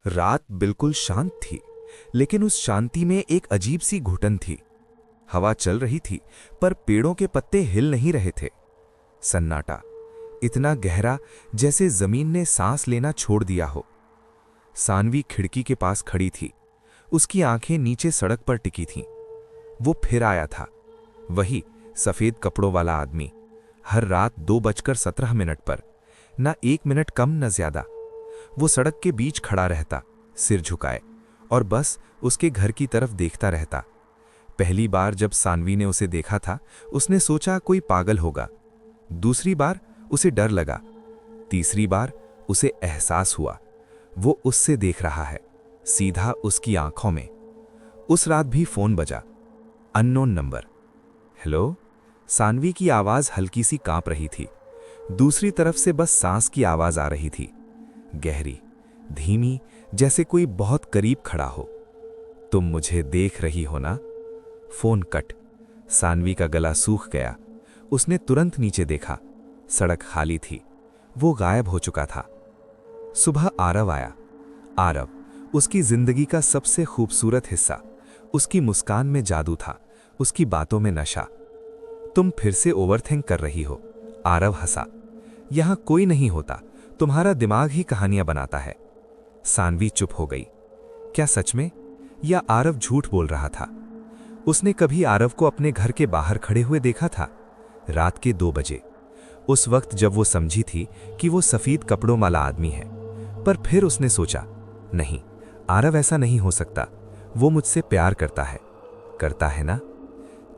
रात बिल्कुल शांत थी, लेकिन उस शांति में एक अजीब सी घुटन थी। हवा चल रही थी, पर पेड़ों के पत्ते हिल नहीं रहे थे। सन्नाटा, इतना गहरा जैसे जमीन ने सांस लेना छोड़ दिया हो। सानवी खिड़की के पास खड़ी थी। उसकी आंखें नीचे सड़क पर टिकी थीं। वो फिर आया था, वही सफेद कपड़ों वाला आदमी। हर रात 2:17 पर, ना 1 मिनट कम न ज्यादा। वो सड़क के बीच खड़ा रहता, सिर झुकाए, और बस उसके घर की तरफ देखता रहता। पहली बार जब सानवी ने उसे देखा था, उसने सोचा कोई पागल होगा। दूसरी बार उसे डर लगा। तीसरी बार उसे एहसास हुआ वो उससे देख रहा है, सीधा उसकी आंखों में। उस रात भी फोन बजा, अननोन नंबर। हेलो। सानवी की आवाज हल्की सी कांप रही थी। दूसरी तरफ से बस सांस की आवाज आ रही थी, गहरी, धीमी, जैसे कोई बहुत करीब खड़ा हो। तुम मुझे देख रही हो ना? Phone cut. सानवी का गला सूख गया। उसने तुरंत नीचे देखा, सड़क खाली थी। वो गायब हो चुका था। सुबह आरव आया। आरव, उसकी जिंदगी का सबसे खूबसूरत हिस्सा। उसकी मुस्कान में जादू था, उसकी बातों में नशा। तुम फिर से ओवरथिंक कर रही हो। आरव हंसा। यहां कोई नहीं होता, तुम्हारा दिमाग ही कहानियां बनाता है। सानवी चुप हो गई। क्या सच में, या आरव झूठ बोल रहा था? उसने कभी आरव को अपने घर के बाहर खड़े हुए देखा था, रात के 2 बजे, उस वक्त जब वो समझी थी कि वो सफेद कपड़ों वाला आदमी है। पर फिर उसने सोचा, नहीं, आरव ऐसा नहीं हो सकता। वो मुझसे प्यार करता है ना?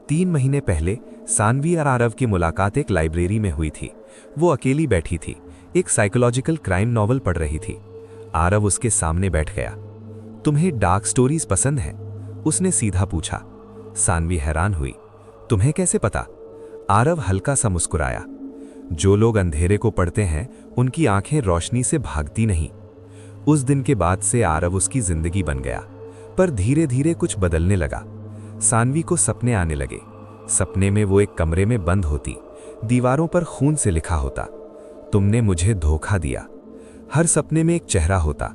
3 महीने पहले सानवी और आरव की मुलाकात एक लाइब्रेरी में हुई थी। वो अकेली बैठी थी, एक साइकोलॉजिकल क्राइम नॉवल पढ़ रही थी। आरव उसके सामने बैठ गया। तुम्हें डार्क स्टोरीज पसंद हैं? उसने सीधा पूछा। सानवी हैरान हुई। तुम्हें कैसे पता? आरव हल्का सा मुस्कुराया। जो लोग अंधेरे को पढ़ते हैं, उनकी आंखें रोशनी से भागती नहीं। उस दिन के बाद से आरव उसकी जिंदगी बन गया, पर धीरे धीरे कुछ बदलने लगा। सानवी को सपने आने लगे। सपने में वो एक कमरे में बंद होती, दीवारों पर खून से लिखा होता, तुमने मुझे धोखा दिया। हर सपने में एक चेहरा होता,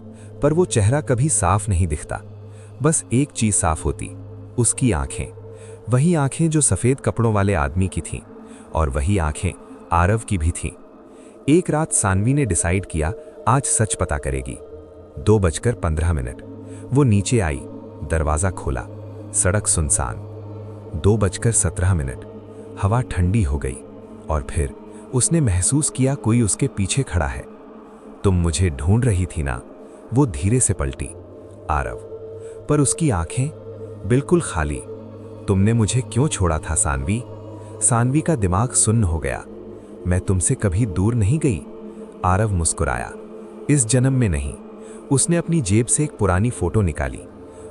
पर वो चेहरा कभी साफ नहीं दिखता। बस एक चीज साफ होती, उसकी आंखें। वही आंखें जो सफेद कपड़ों वाले आदमी की थीं, और वही आंखें आरव की भी थीं। एक रात सानवी ने डिसाइड किया, आज सच पता करेगी। 2:15। वो नीचे आई, दरवाजा खोला, सड़क सुनसान। 2:17। हवा ठंडी हो गई, और फिर उसने महसूस किया कोई उसके पीछे खड़ा है। तुम मुझे ढूंढ रही थी ना? वो धीरे से पलटी। आरव, पर उसकी आंखें बिल्कुल खाली। तुमने मुझे क्यों छोड़ा था सानवी? सानवी का दिमाग सुन्न हो गया। मैं तुमसे कभी दूर नहीं गई। आरव मुस्कुराया। इस जन्म में नहीं। उसने अपनी जेब से एक पुरानी फोटो निकाली।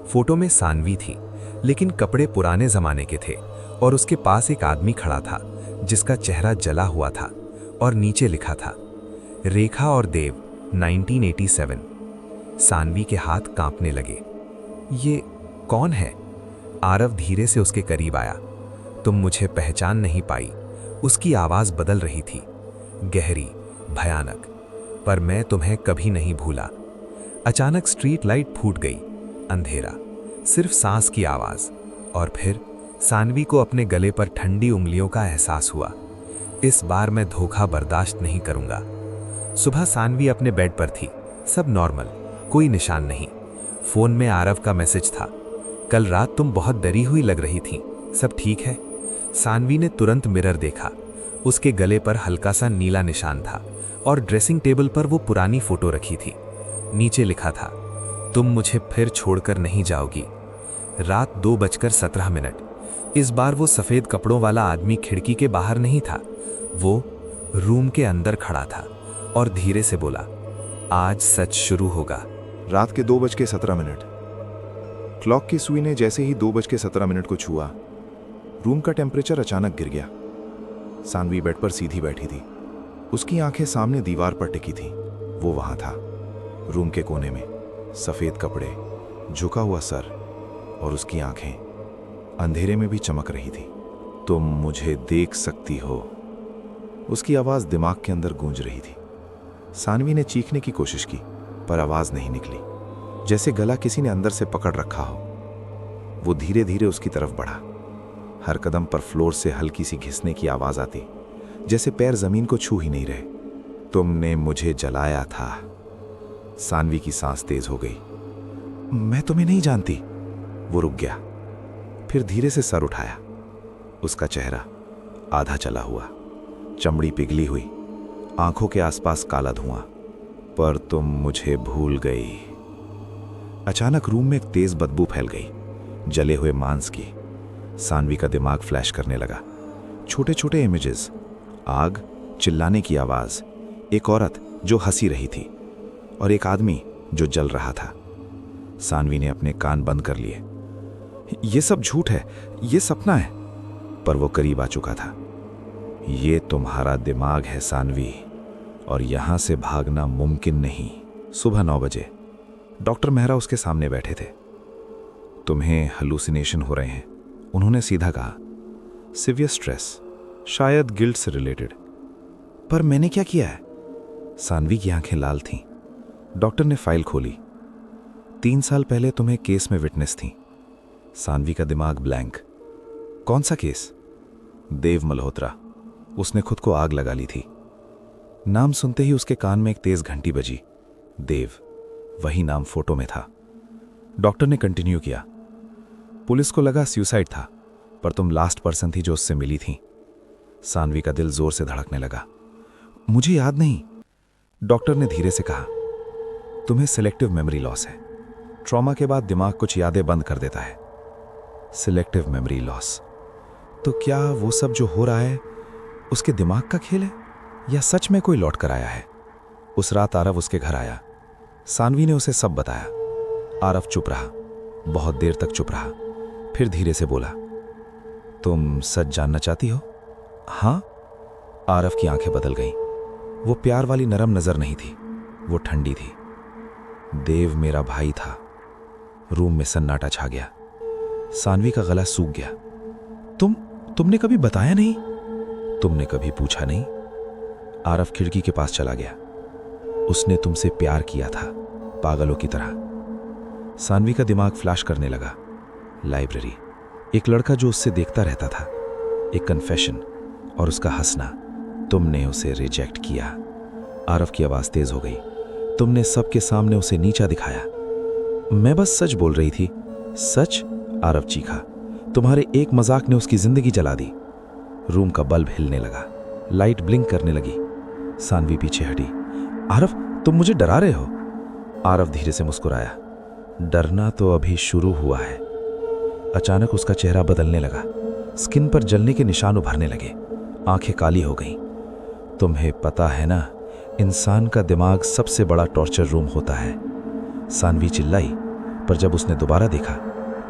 फोटो में सानवी थी, लेकिन कपड़े पुराने जमाने के थे, और उसके पास एक आदमी खड़ा था जिसका चेहरा जला हुआ था, और नीचे लिखा था, रेखा और देव, 1987। सानवी के हाथ कांपने लगे। ये कौन है? आरव धीरे से उसके करीब आया। तुम मुझे पहचान नहीं पाई। उसकी आवाज बदल रही थी, गहरी, भयानक। पर मैं तुम्हें कभी नहीं भूला। अचानक स्ट्रीट लाइट फूट गई। अंधेरा, सिर्फ सांस की आवाज। और फिर सानवी को अपने गले पर ठंडी उंगलियों का एहसास हुआ। इस बार मैं धोखा बर्दाश्त नहीं करूंगा। सुबह सानवी अपने बेड पर थी, सब नॉर्मल, कोई निशान नहीं। फोन में आरव का मैसेज था, कल रात तुम बहुत डरी हुई लग रही थी, सब ठीक है? सानवी ने तुरंत मिरर देखा। उसके गले पर हल्का सा नीला निशान था, और ड्रेसिंग टेबल पर वो पुरानी फोटो रखी थी। नीचे लिखा था, तुम मुझे फिर छोड़कर नहीं जाओगी। रात 2:17। इस बार वो सफेद कपड़ों वाला आदमी खिड़की के बाहर नहीं था, वो रूम के अंदर खड़ा था, और धीरे से बोला, आज सच शुरू होगा। रात के 2:17। क्लॉक की सुई ने जैसे ही 2:17 को छुआ, रूम का टेम्परेचर अचानक गिर गया। सानवी बेड पर सीधी बैठी थी। उसकी आंखें सामने दीवार पर टिकी थी। वो वहां था, रूम के कोने में, सफेद कपड़े, झुका हुआ सर, और उसकी आंखें अंधेरे में भी चमक रही थी। तुम मुझे देख सकती हो। उसकी आवाज दिमाग के अंदर गूंज रही थी। सानवी ने चीखने की कोशिश की, पर आवाज नहीं निकली। जैसे गला किसी ने अंदर से पकड़ रखा हो। वो धीरे धीरे उसकी तरफ बढ़ा। हर कदम पर फ्लोर से हल्की सी घिसने की आवाज आती, जैसे पैर जमीन को छू ही नहीं रहे। तुमने मुझे जलाया था। सानवी की सांस तेज हो गई। मैं तुम्हें नहीं जानती। वो रुक गया, फिर धीरे से सर उठाया। उसका चेहरा आधा चला हुआ, चमड़ी पिघली हुई, आंखों के आसपास काला धुआं। पर तुम मुझे भूल गई। अचानक रूम में एक तेज बदबू फैल गई, जले हुए मांस की। सानवी का दिमाग फ्लैश करने लगा। छोटे छोटे इमेजेस, आग, चिल्लाने की आवाज, एक औरत जो हंसी रही थी और एक आदमी जो जल रहा था। सानवी ने अपने कान बंद कर लिए। ये सब झूठ है, ये सपना है। पर वो करीब आ चुका था। ये तुम्हारा दिमाग है सानवी, और यहां से भागना मुमकिन नहीं। सुबह 9 बजे डॉक्टर मेहरा उसके सामने बैठे थे। तुम्हें हलुसिनेशन हो रहे हैं, उन्होंने सीधा कहा। सिवियर स्ट्रेस, शायद गिल्ट से रिलेटेड। पर मैंने क्या किया है? सानवी की आंखें लाल थीं। डॉक्टर ने फाइल खोली। 3 साल पहले तुम्हें केस में विटनेस थी। सानवी का दिमाग ब्लैंक। कौन सा केस? देव मल्होत्रा। उसने खुद को आग लगा ली थी। नाम सुनते ही उसके कान में एक तेज घंटी बजी। देव, वही नाम फोटो में था। डॉक्टर ने कंटिन्यू किया। पुलिस को लगा सुसाइड था, पर तुम लास्ट पर्सन थी जो उससे मिली थी। सानवी का दिल जोर से धड़कने लगा। मुझे याद नहीं, डॉक्टर ने धीरे से कहा। तुम्हें सिलेक्टिव मेमोरी लॉस है। ट्रॉमा के बाद दिमाग कुछ यादें बंद कर देता है। Selective memory loss. तो क्या वो सब जो हो रहा है उसके दिमाग का खेल है, या सच में कोई लौट कर आया है? उस रात आरव उसके घर आया। सानवी ने उसे सब बताया। आरव चुप रहा, बहुत देर तक चुप रहा, फिर धीरे से बोला, तुम सच जानना चाहती हो? हाँ। आरव की आंखें बदल गईं। वो प्यार वाली नरम नजर नहीं थी, वो ठंडी थी। देव मेरा भाई था। रूम में सन्नाटा छा गया। सानवी का गला सूख गया। तुमने कभी बताया नहीं? तुमने कभी पूछा नहीं? आरव खिड़की के पास चला गया। उसने तुमसे प्यार किया था, पागलों की तरह। सानवी का दिमाग फ्लैश करने लगा। लाइब्रेरी, एक लड़का जो उससे देखता रहता था, एक कन्फेशन, और उसका हंसना। तुमने उसे रिजेक्ट किया। आरव की आवाज तेज हो गई। तुमने सबके सामने उसे नीचा दिखाया। मैं बस सच बोल रही थी। सच? आरव चीखा। तुम्हारे एक मजाक ने उसकी जिंदगी जला दी। रूम का बल्ब हिलने लगा, लाइट ब्लिंक करने लगी। सानवी पीछे हटी। आरव, तुम मुझे डरा रहे हो? आरव धीरे से मुस्कुराया। डरना तो अभी शुरू हुआ है। अचानक उसका चेहरा बदलने लगा। स्किन पर जलने के निशान उभरने लगे, आंखें काली हो गईं। तुम्हें पता है ना, इंसान का दिमाग सबसे बड़ा टॉर्चर रूम होता है। सानवी चिल्लाई, पर जब उसने दोबारा देखा,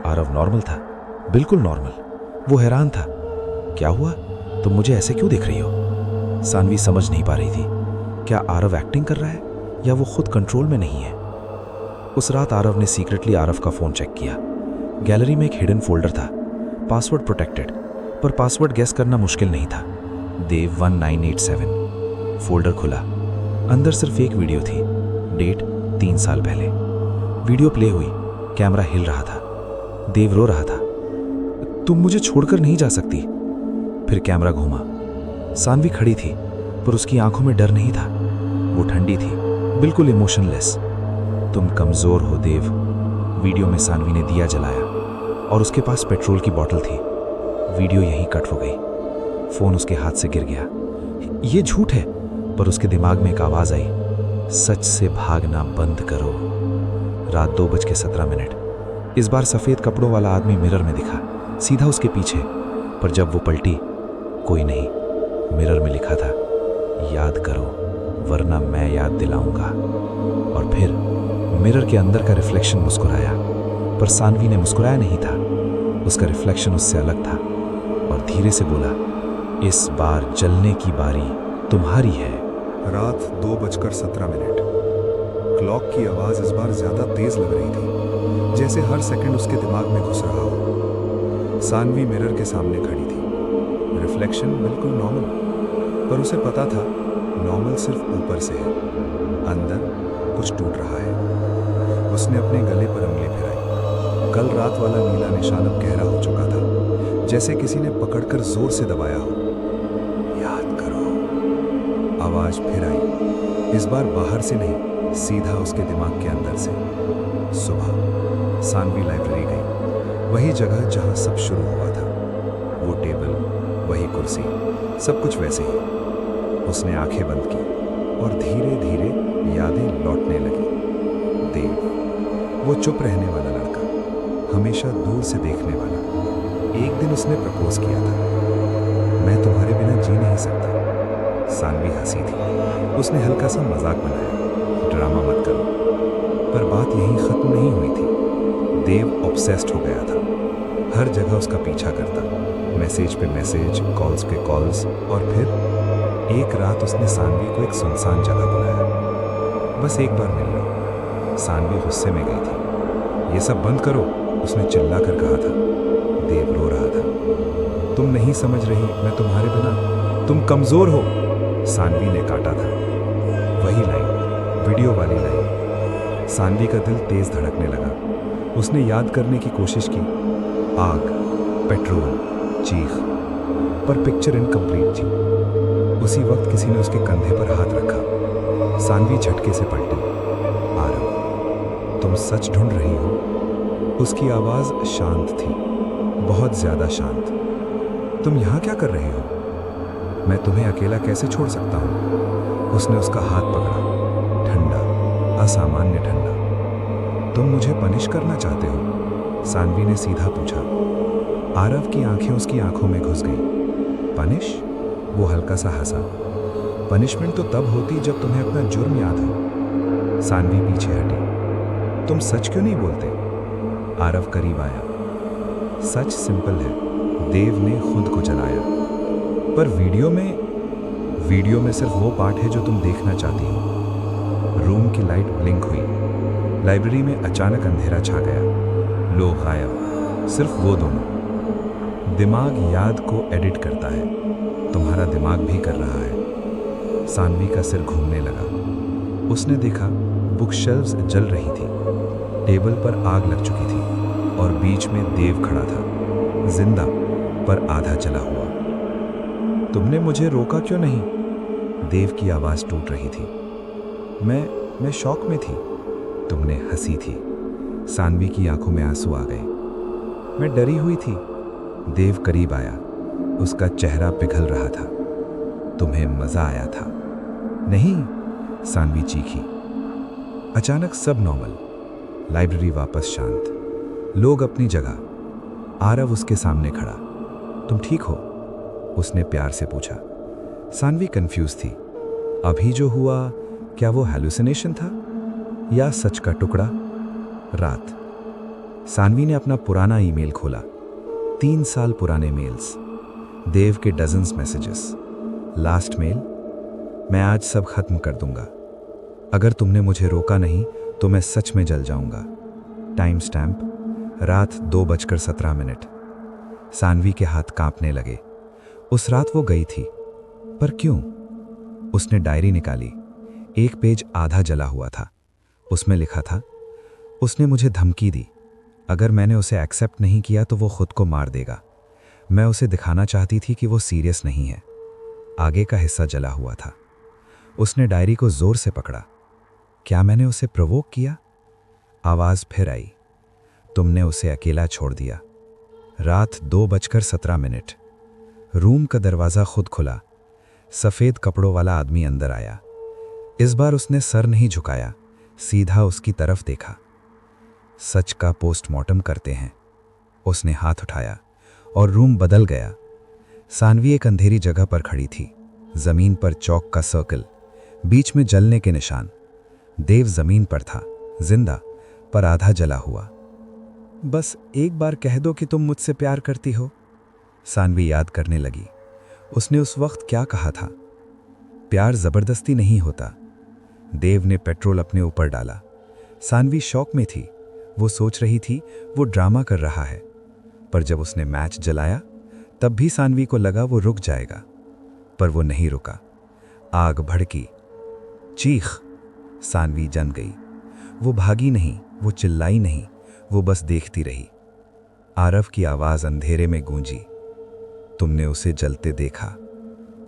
आरव नॉर्मल था, बिल्कुल नॉर्मल। वो हैरान था। क्या हुआ? तुम मुझे ऐसे क्यों देख रही हो? सानवी समझ नहीं पा रही थी। क्या आरव एक्टिंग कर रहा है, या वो खुद कंट्रोल में नहीं है? उस रात आरव ने सीक्रेटली आरव का फोन चेक किया। गैलरी में एक हिडन फोल्डर था, पासवर्ड प्रोटेक्टेड, पर पासवर्ड गेस करना मुश्किल नहीं था। देव 1987। फोल्डर खुला। अंदर सिर्फ एक वीडियो थी, डेट 3 साल पहले। वीडियो प्ले हुई, कैमरा हिल रहा था। देव रो रहा था। तुम मुझे छोड़कर नहीं जा सकती। फिर कैमरा घूमा। सानवी खड़ी थी, पर उसकी आंखों में डर नहीं था। वो ठंडी थी, बिल्कुल इमोशनलेस। तुम कमजोर हो देव। वीडियो में सानवी ने दिया जलाया और उसके पास पेट्रोल की बोतल थी। वीडियो यहीं कट हो गई। फोन उसके हाथ से गिर गया। ये झूठ है, पर उसके दिमाग में एक आवाज आई, सच से भागना बंद करो। रात 2:17। इस बार सफेद कपड़ों वाला आदमी मिरर में दिखा, सीधा उसके पीछे। पर जब वो पलटी, कोई नहीं। मिरर में लिखा था, याद करो वरना मैं याद दिलाऊंगा। और फिर मिरर के अंदर का रिफ्लेक्शन मुस्कुराया, पर सानवी ने मुस्कुराया नहीं था। उसका रिफ्लेक्शन उससे अलग था और धीरे से बोला, इस बार जलने की बारी तुम्हारी है। रात 2:17। क्लॉक की आवाज इस बार ज्यादा तेज लग रही थी, जैसे हर सेकंड उसके दिमाग में घुस रहा हो। सानवी मिरर के सामने खड़ी थी। रिफ्लेक्शन बिल्कुल नॉर्मल, पर उसे पता था नॉर्मल सिर्फ ऊपर से है, अंदर कुछ टूट रहा है। उसने अपने गले पर उंगली फिराई। कल रात वाला नीला निशान अब गहरा हो चुका था, जैसे किसी ने पकड़कर जोर से दबाया हो। याद करो, आवाज फिर आई, इस बार बाहर से नहीं, सीधा उसके दिमाग के अंदर से। सुबह सानवी लाइब्रेरी गई, वही जगह जहां सब शुरू हुआ था। वो टेबल, वही कुर्सी, सब कुछ वैसे ही। उसने आंखें बंद की और धीरे धीरे यादें लौटने लगी। देव, वो चुप रहने वाला लड़का, हमेशा दूर से देखने वाला। एक दिन उसने प्रपोज किया था, मैं तुम्हारे बिना जी नहीं सकता। सानवी हंसी थी, उसने हल्का सा मजाक बनाया, ड्रामा मत करो। पर बात यहीं खत्म नहीं हुई थी। देव ऑब्सेस्ड हो गया था, हर जगह उसका पीछा करता, मैसेज पे मैसेज, कॉल्स पे कॉल्स। और फिर एक रात उसने सानवी को एक सुनसान जगह बुलाया। बस एक बार मिल लो। सानवी गुस्से में गई थी। ये सब बंद करो, उसने चिल्ला कर कहा था। देव रो रहा था। तुम नहीं समझ रही, मैं तुम्हारे बिना, तुम कमजोर हो। सानवी ने काटा था। वही लाइन, वीडियो वाली लाइन। सानवी का दिल तेज धड़कने लगा। उसने याद करने की कोशिश की। आग, पेट्रोल, चीख, पर पिक्चर इनकम्प्लीट थी। उसी वक्त किसी ने उसके कंधे पर हाथ रखा। सानवी झटके से पलटी। आरव, तुम सच ढूंढ रही हो? उसकी आवाज शांत थी, बहुत ज्यादा शांत। तुम यहाँ क्या कर रही हो? मैं तुम्हें अकेला कैसे छोड़ सकता हूँ? उसने उसका हाथ पकड़ा, ठंडा, असामान्य ठंडा। तुम मुझे पनिश करना चाहते हो? सानवी ने सीधा पूछा। आरव की आंखें उसकी आंखों में घुस गईं। पनिश? वो हल्का सा हंसा। पनिशमेंट तो तब होती जब तुम्हें अपना जुर्म याद हो। सानवी पीछे हटी। तुम सच क्यों नहीं बोलते? आरव करीब आया। सच सिंपल है, देव ने खुद को जलाया। पर वीडियो में सिर्फ वो पार्ट है जो तुम देखना चाहती हो। रूम की लाइट ब्लिंक हुई। लाइब्रेरी में अचानक अंधेरा छा गया। लोग गायब, सिर्फ वो दोनों। दिमाग याद को एडिट करता है, तुम्हारा दिमाग भी कर रहा है। सानवी का सिर घूमने लगा। उसने देखा बुक शेल्व्स जल रही थी, टेबल पर आग लग चुकी थी और बीच में देव खड़ा था, जिंदा पर आधा जला हुआ। तुमने मुझे रोका क्यों नहीं? देव की आवाज टूट रही थी। मैं शॉक में थी। तुमने हंसी थी। सानवी की आंखों में आंसू आ गए। मैं डरी हुई थी। देव करीब आया, उसका चेहरा पिघल रहा था। तुम्हें मजा आया था? नहीं, सानवी चीखी। अचानक सब नॉर्मल, लाइब्रेरी वापस शांत, लोग अपनी जगह। आरव उसके सामने खड़ा। तुम ठीक हो? उसने प्यार से पूछा। सानवी कंफ्यूज थी। अभी जो हुआ, क्या वो हैलुसिनेशन था या सच का टुकड़ा? रात, सानवी ने अपना पुराना ईमेल खोला। 3 साल पुराने मेल्स, देव के डजन्स मैसेजेस। लास्ट मेल, मैं आज सब खत्म कर दूंगा। अगर तुमने मुझे रोका नहीं तो मैं सच में जल जाऊंगा। टाइम स्टैम्प, रात 2:17। सानवी के हाथ कांपने लगे। उस रात वो गई थी, पर क्यों? उसने डायरी निकाली। एक पेज आधा जला हुआ था। उसमें लिखा था, उसने मुझे धमकी दी, अगर मैंने उसे एक्सेप्ट नहीं किया तो वो खुद को मार देगा। मैं उसे दिखाना चाहती थी कि वो सीरियस नहीं है। आगे का हिस्सा जला हुआ था। उसने डायरी को जोर से पकड़ा। क्या मैंने उसे प्रोवोक किया? आवाज फिर आई, तुमने उसे अकेला छोड़ दिया। रात 2:17। रूम का दरवाजा खुद खुला। सफेद कपड़ों वाला आदमी अंदर आया। इस बार उसने सर नहीं झुकाया, सीधा उसकी तरफ देखा। सच का पोस्टमार्टम करते हैं। उसने हाथ उठाया और रूम बदल गया। सानवी एक अंधेरी जगह पर खड़ी थी। जमीन पर चौक का सर्कल, बीच में जलने के निशान। देव जमीन पर था, जिंदा पर आधा जला हुआ। बस एक बार कह दो कि तुम मुझसे प्यार करती हो। सानवी याद करने लगी। उसने उस वक्त क्या कहा था? प्यार जबरदस्ती नहीं होता। देव ने पेट्रोल अपने ऊपर डाला। सानवी शॉक में थी। वो सोच रही थी वो ड्रामा कर रहा है, पर जब उसने मैच जलाया तब भी सानवी को लगा वो रुक जाएगा, पर वो नहीं रुका। आग भड़की, चीख, सानवी जन गई। वो भागी नहीं, वो चिल्लाई नहीं, वो बस देखती रही। आरव की आवाज अंधेरे में गूंजी, तुमने उसे जलते देखा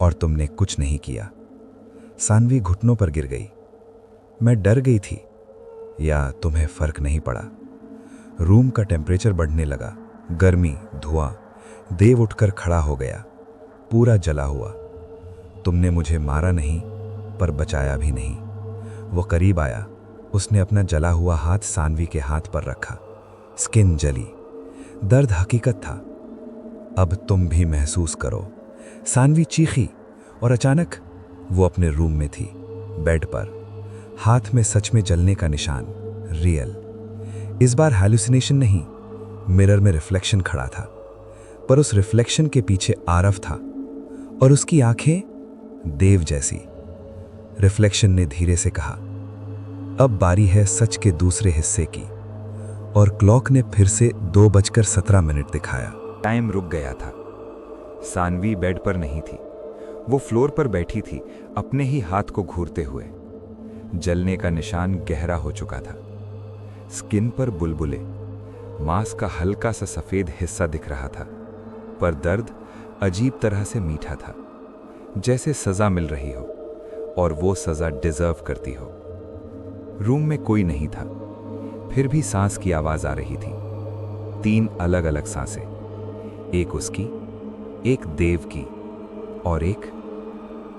और तुमने कुछ नहीं किया। सानवी घुटनों पर गिर गई। मैं डर गई थी, या तुम्हें फर्क नहीं पड़ा? रूम का टेम्परेचर बढ़ने लगा, गर्मी, धुआं। देव उठकर खड़ा हो गया, पूरा जला हुआ। तुमने मुझे मारा नहीं, पर बचाया भी नहीं। वो करीब आया, उसने अपना जला हुआ हाथ सानवी के हाथ पर रखा। स्किन जली, दर्द हकीकत था। अब तुम भी महसूस करो। सानवी चीखी और अचानक वो अपने रूम में थी, बेड पर, हाथ में सच में जलने का निशान, रियल। इस बार हैलुसिनेशन नहीं, मिरर में रिफ्लेक्शन खड़ा था, पर उस रिफ्लेक्शन के पीछे आरव था और उसकी आंखें देव जैसी। रिफ्लेक्शन ने धीरे से कहा, अब बारी है सच के दूसरे हिस्से की। और क्लॉक ने फिर से 2:17 दिखाया। टाइम रुक गया था। सानवी बेड पर नहीं थी, वो फ्लोर पर बैठी थी, अपने ही हाथ को घूरते हुए। जलने का निशान गहरा हो चुका था। स्किन पर बुलबुले, मांस का हल्का सा सफेद हिस्सा दिख रहा था, पर दर्द अजीब तरह से मीठा था, जैसे सजा मिल रही हो और वो सजा डिजर्व करती हो। रूम में कोई नहीं था, फिर भी सांस की आवाज आ रही थी। 3 अलग अलग सांसें, एक उसकी, एक देव की और एक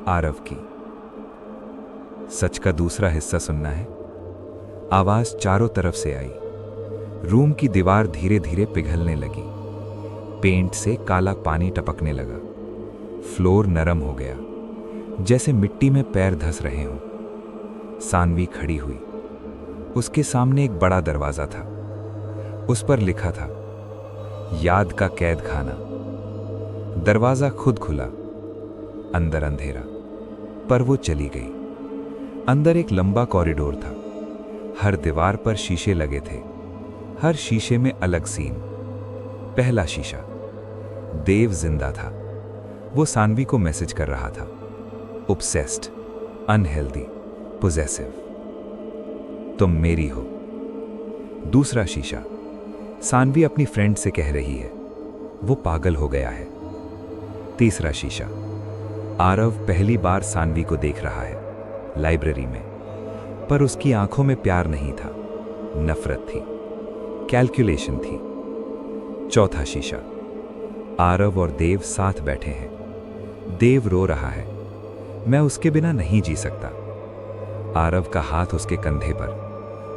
आरव की। सच का दूसरा हिस्सा सुनना है? आवाज चारों तरफ से आई। रूम की दीवार धीरे धीरे पिघलने लगी, पेंट से काला पानी टपकने लगा। फ्लोर नरम हो गया, जैसे मिट्टी में पैर धंस रहे हों। सानवी खड़ी हुई। उसके सामने एक बड़ा दरवाजा था, उस पर लिखा था, याद का कैद खाना। दरवाजा खुद खुला, अंदर अंधेरा, पर वो चली गई। अंदर एक लंबा कॉरिडोर था, हर दीवार पर शीशे लगे थे, हर शीशे में अलग सीन। पहला शीशा, देव जिंदा था, वो सानवी को मैसेज कर रहा था, ऑब्सेस्ड, अनहेल्दी, पोजेसिव, तुम मेरी हो। दूसरा शीशा, सानवी अपनी फ्रेंड से कह रही है, वो पागल हो गया है। तीसरा शीशा, आरव पहली बार सानवी को देख रहा है, लाइब्रेरी में, पर उसकी आंखों में प्यार नहीं था, नफरत थी, कैलकुलेशन थी। चौथा शीशा, आरव और देव साथ बैठे हैं। देव रो रहा है, मैं उसके बिना नहीं जी सकता। आरव का हाथ उसके कंधे पर,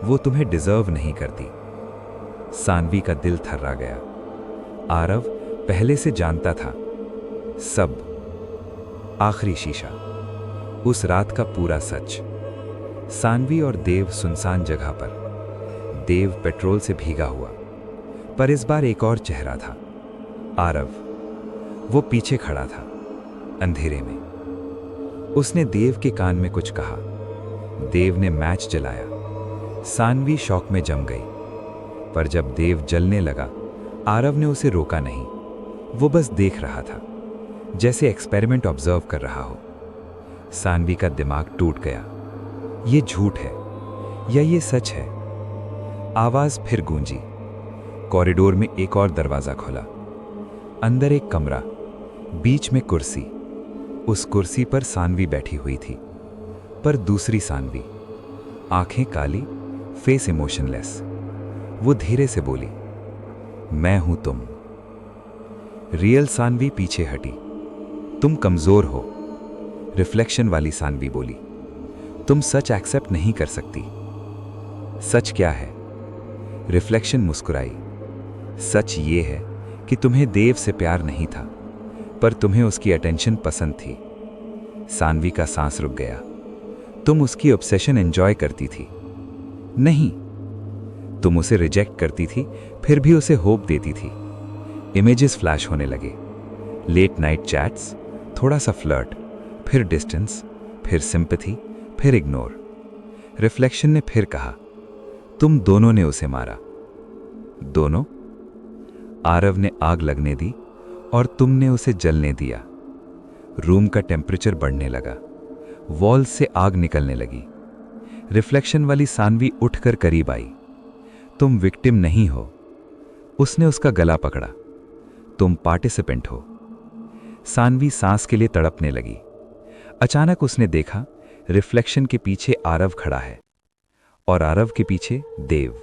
वो तुम्हें डिजर्व नहीं करती। सानवी का दिल थर्रा गया। आरव पहले से जानता था सब। आखिरी शीशा, उस रात का पूरा सच। सानवी और देव सुनसान जगह पर, देव पेट्रोल से भीगा हुआ, पर इस बार एक और चेहरा था, आरव। वो पीछे खड़ा था, अंधेरे में। उसने देव के कान में कुछ कहा। देव ने मैच जलाया। सानवी शॉक में जम गई, पर जब देव जलने लगा, आरव ने उसे रोका नहीं। वो बस देख रहा था, जैसे एक्सपेरिमेंट ऑब्जर्व कर रहा हो। सानवी का दिमाग टूट गया। ये झूठ है या ये सच है? आवाज फिर गूंजी। कॉरिडोर में एक और दरवाजा खुला। अंदर एक कमरा, बीच में कुर्सी। उस कुर्सी पर सानवी बैठी हुई थी, पर दूसरी सानवी, आंखें काली, फेस इमोशनलेस। वो धीरे से बोली, मैं हूं तुम। रियल सानवी पीछे हटी। तुम कमजोर हो। रिफ्लेक्शन वाली सानवी बोली, तुम सच एक्सेप्ट नहीं कर सकती। सच क्या है? रिफ्लेक्शन मुस्कुराई। सच ये है कि तुम्हें देव से प्यार नहीं था, पर तुम्हें उसकी अटेंशन पसंद थी। सानवी का सांस रुक गया। तुम उसकी ऑब्सेशन एंजॉय करती थी। नहीं, तुम उसे रिजेक्ट करती थी, फिर भी उसे होप देती थी। इमेजेस फ्लैश होने लगे, लेट नाइट चैट्स, थोड़ा सा फ्लर्ट, फिर डिस्टेंस, फिर सिंपैथी, फिर इग्नोर। रिफ्लेक्शन ने फिर कहा, तुम दोनों ने उसे मारा। दोनों? आरव ने आग लगने दी और तुमने उसे जलने दिया। रूम का टेम्परेचर बढ़ने लगा, वॉल से आग निकलने लगी। रिफ्लेक्शन वाली सानवी उठकर करीब आई। तुम विक्टिम नहीं हो। उसने उसका गला पकड़ा। तुम पार्टिसिपेंट हो। सानवी सांस के लिए तड़पने लगी। अचानक उसने देखा रिफ्लेक्शन के पीछे आरव खड़ा है और आरव के पीछे देव।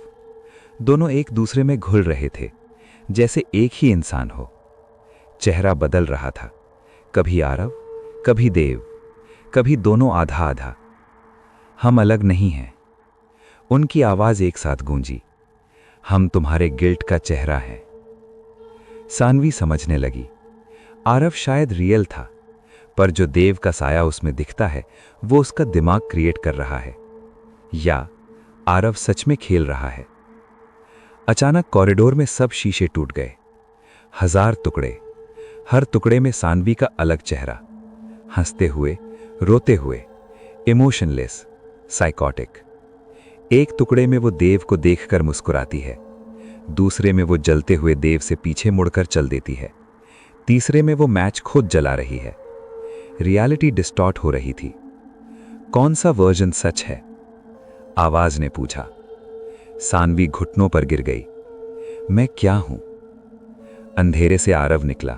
दोनों एक दूसरे में घुल रहे थे, जैसे एक ही इंसान हो। चेहरा बदल रहा था, कभी आरव, कभी देव, कभी दोनों आधा आधा। हम अलग नहीं हैं। उनकी आवाज एक साथ गूंजी, हम तुम्हारे गिल्ट का चेहरा हैं। सानवी समझने लगी, आरव शायद रियल था, पर जो देव का साया उसमें दिखता है वो उसका दिमाग क्रिएट कर रहा है, या आरव सच में खेल रहा है। अचानक कॉरिडोर में सब शीशे टूट गए, 1000 टुकड़े, हर टुकड़े में सानवी का अलग चेहरा, हंसते हुए, रोते हुए, इमोशनलेस, साइकोटिक। एक टुकड़े में वो देव को देखकर मुस्कुराती है, दूसरे में वो जलते हुए देव से पीछे मुड़कर चल देती है, तीसरे में वो मैच खुद जला रही है। रियलिटी डिस्टॉर्ट हो रही थी। कौन सा वर्जन सच है? आवाज ने पूछा। सानवी घुटनों पर गिर गई। मैं क्या हूं? अंधेरे से आरव निकला,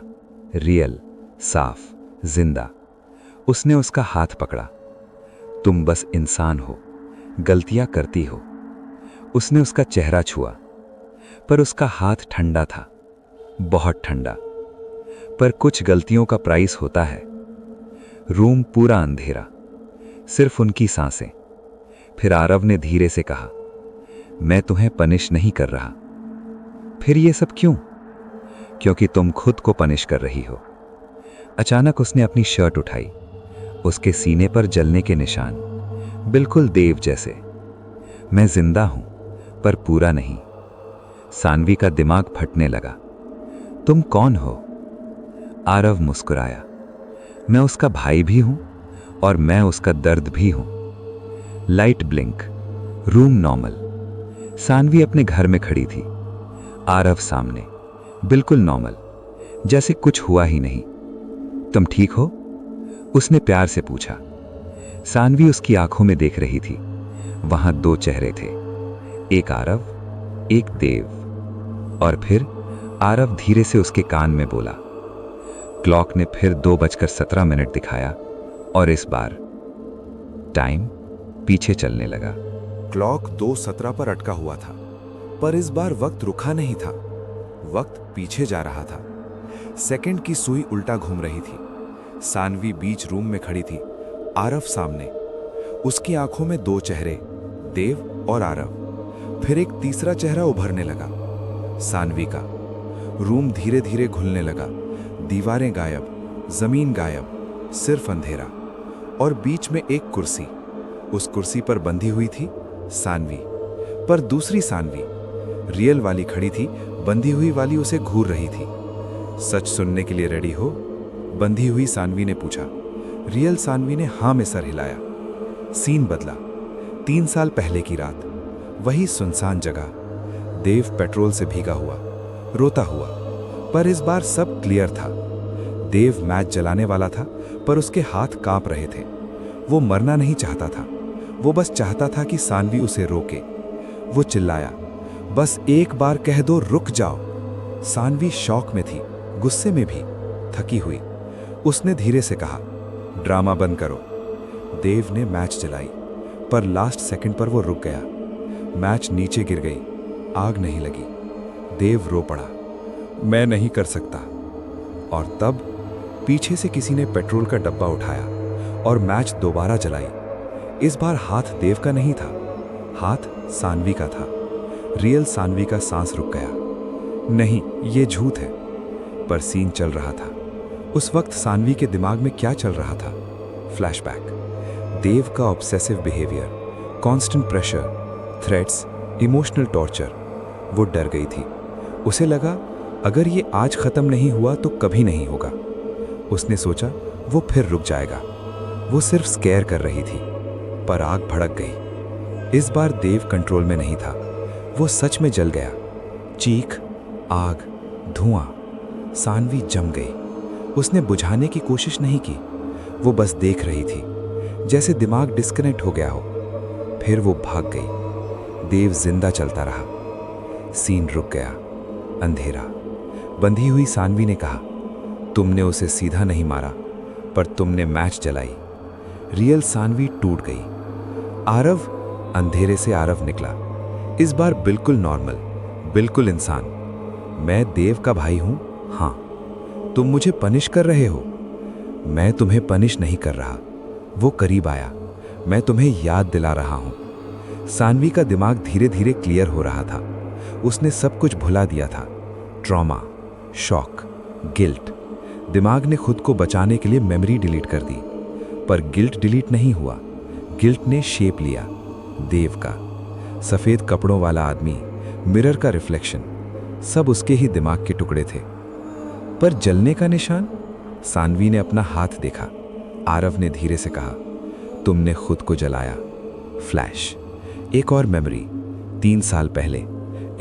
रियल, साफ, जिंदा। उसने उसका हाथ पकड़ा। तुम बस इंसान हो, गलतियां करती हो। उसने उसका चेहरा छुआ, पर उसका हाथ ठंडा था, बहुत ठंडा। पर कुछ गलतियों का प्राइस होता है। रूम पूरा अंधेरा, सिर्फ उनकी सांसें। फिर आरव ने धीरे से कहा, मैं तुम्हें पनिश नहीं कर रहा। फिर ये सब क्यों? क्योंकि तुम खुद को पनिश कर रही हो। अचानक उसने अपनी शर्ट उठाई, उसके सीने पर जलने के निशान, बिल्कुल देव जैसे। मैं जिंदा हूं, पर पूरा नहीं। सानवी का दिमाग फटने लगा। तुम कौन हो? आरव मुस्कुराया। मैं उसका भाई भी हूं और मैं उसका दर्द भी हूं। Light blink, room normal. Saanvi अपने घर में खड़ी थी, आरव सामने, बिल्कुल नॉर्मल, जैसे कुछ हुआ ही नहीं। तुम ठीक हो? उसने प्यार से पूछा। सानवी उसकी आंखों में देख रही थी। वहां 2 चेहरे थे, एक आरव, एक देव। और फिर आरव धीरे से उसके कान में बोला। क्लॉक ने फिर 2:17 दिखाया और इस बार टाइम पीछे चलने लगा। क्लॉक 2:17 पर अटका हुआ था, पर इस बार वक्त रुका नहीं था, वक्त पीछे जा रहा था। सेकंड की सुई उल्टा घूम रही थी। सानवी बीच रूम में खड़ी थी, आरव सामने। उसकी आंखों में 2 चेहरे, देव और आरव। फिर एक तीसरा चेहरा उभरने लगा, सानवी का। रूम धीरे धीरे घुलने लगा, दीवारें गायब, जमीन गायब, सिर्फ अंधेरा। और बीच में एक कुर्सी। उस कुर्सी पर बंधी हुई थी सानवी, पर दूसरी सानवी, रियल वाली खड़ी थी, बंधी हुई वाली उसे घूर रही थी। सच सुनने के लिए रेडी हो? बंधी हुई सानवी ने पूछा। रियल सानवी ने हां में सर हिलाया। सीन बदला। 3 साल पहले की रात, वही सुनसान जगह। देव पेट्रोल से भीगा हुआ, रोता हुआ, पर इस बार सब क्लियर था। देव मैच जलाने वाला था, पर उसके हाथ कांप रहे थे। वो मरना नहीं चाहता था, वो बस चाहता था कि सानवी उसे रोके। वो चिल्लाया, बस एक बार कह दो रुक जाओ। सानवी शॉक में थी, गुस्से में भी, थकी हुई। उसने धीरे से कहा, ड्रामा बंद करो। देव ने मैच जलाई, पर लास्ट सेकंड पर वो रुक गया। मैच नीचे गिर गई, आग नहीं लगी। देव रो पड़ा, मैं नहीं कर सकता। और तब पीछे से किसी ने पेट्रोल का डब्बा उठाया और मैच दोबारा जलाई। इस बार हाथ देव का नहीं था, हाथ सानवी का था। रियल सानवी का सांस रुक गया। नहीं, ये झूठ है, पर सीन चल रहा था। उस वक्त सानवी के दिमाग में क्या चल रहा था? फ्लैशबैक, देव का obsessive behaviour, constant pressure, threats, emotional torture. वो डर गई थी। उसे लगा अगर ये आज खत्म नहीं हुआ तो कभी नहीं होगा। उसने सोचा वो फिर रुक जाएगा। वो सिर्फ स्केयर कर रही थी, पर आग भड़क गई। इस बार देव कंट्रोल में नहीं था। वो सच में जल गया। चीख, आग, धुआं। सानवी जम गई। उसने बुझाने की कोशिश नहीं की, वो बस देख रही थी, जैसे दिमाग डिस्कनेक्ट हो गया हो। फिर वो भाग गई। देव जिंदा चलता रहा, सीन रुक गया। अंधेरा। बंधी हुई सानवी ने कहा, तुमने उसे सीधा नहीं मारा, पर तुमने मैच जलाई। रियल सानवी टूट गई। आरव। अंधेरे से आरव निकला, इस बार बिल्कुल नॉर्मल, बिल्कुल इंसान। मैं देव का भाई हूं। हाँ, तुम मुझे पनिश कर रहे हो। मैं तुम्हें पनिश नहीं कर रहा। वो करीब आया, मैं तुम्हें याद दिला रहा हूं। सानवी का दिमाग धीरे धीरे क्लियर हो रहा था। उसने सब कुछ भुला दिया था। Trauma, shock, guilt. दिमाग ने खुद को बचाने के लिए मेमोरी डिलीट कर दी, पर गिल्ट डिलीट नहीं हुआ। गिल्ट ने शेप लिया। देव का सफेद कपड़ों वाला आदमी, मिरर का रिफ्लेक्शन, सब उसके ही दिमाग के टुकड़े थे। पर जलने का निशान? सानवी ने अपना हाथ देखा। आरव ने धीरे से कहा, तुमने खुद को जलाया। फ्लैश। एक और मेमोरी। 3 साल पहले,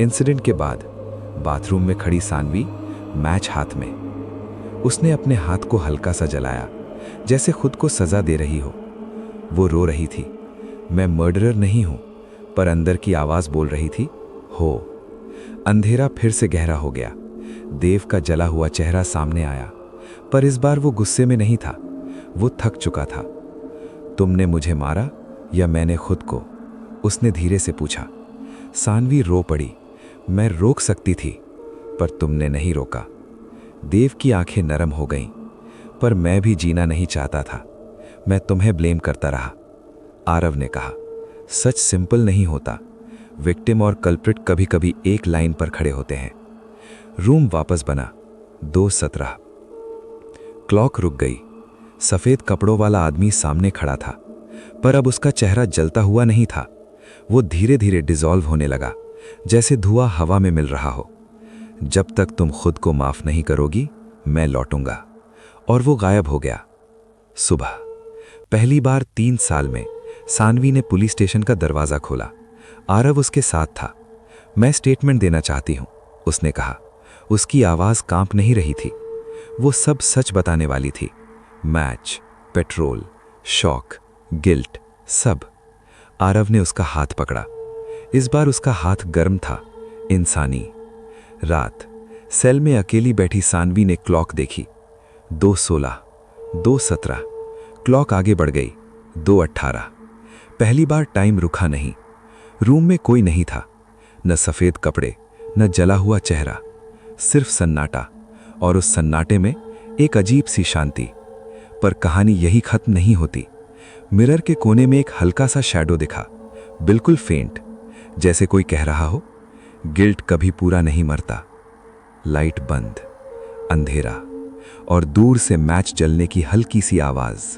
इंसिडेंट के बाद, बाथरूम में खड़ी सानवी, मैच हाथ में। उसने अपने हाथ को हल्का सा जलाया, जैसे खुद को सजा दे रही हो। वो रो रही थी, मैं मर्डरर नहीं हूं, पर अंदर की आवाज बोल रही थी, हो। अंधेरा फिर से गहरा हो गया। देव का जला हुआ चेहरा सामने आया, पर इस बार वो गुस्से में नहीं था, वो थक चुका था। तुमने मुझे मारा या मैंने खुद को? उसने धीरे से पूछा। सानवी रो पड़ी। मैं रोक सकती थी, पर तुमने नहीं रोका। देव की आंखें नरम हो गईं, पर मैं भी जीना नहीं चाहता था। मैं तुम्हें ब्लेम करता रहा। आरव ने कहा, सच सिंपल नहीं होता। विक्टिम और कल्प्रिट कभी कभी एक लाइन पर खड़े होते हैं। रूम वापस बना। 2:17। क्लॉक रुक गई। सफेद कपड़ों वाला आदमी सामने खड़ा था, पर अब उसका चेहरा जलता हुआ नहीं था। वो धीरे धीरे डिसॉल्व होने लगा, जैसे धुआं हवा में मिल रहा हो। जब तक तुम खुद को माफ नहीं करोगी, मैं लौटूंगा। और वो गायब हो गया। सुबह। पहली बार 3 साल में सानवी ने पुलिस स्टेशन का दरवाजा खोला। आरव उसके साथ था। मैं स्टेटमेंट देना चाहती हूं, उसने कहा। उसकी आवाज कांप नहीं रही थी। वो सब सच बताने वाली थी। मैच, पेट्रोल, शॉक, गिल्ट, सब। आरव ने उसका हाथ पकड़ा। इस बार उसका हाथ गर्म था, इंसानी। रात। सेल में अकेली बैठी सानवी ने क्लॉक देखी। 2:16, 2:17। क्लॉक आगे बढ़ गई। 2:18। पहली बार टाइम रुका नहीं। रूम में कोई नहीं था, न सफेद कपड़े, न जला हुआ चेहरा, सिर्फ सन्नाटा। और उस सन्नाटे में एक अजीब सी शांति। पर कहानी यही खत्म नहीं होती। मिरर के कोने में एक हल्का सा शैडो दिखा, बिल्कुल फेंट, जैसे कोई कह रहा हो, गिल्ट कभी पूरा नहीं मरता। लाइट बंद, अंधेरा, और दूर से मैच जलने की हल्की सी आवाज।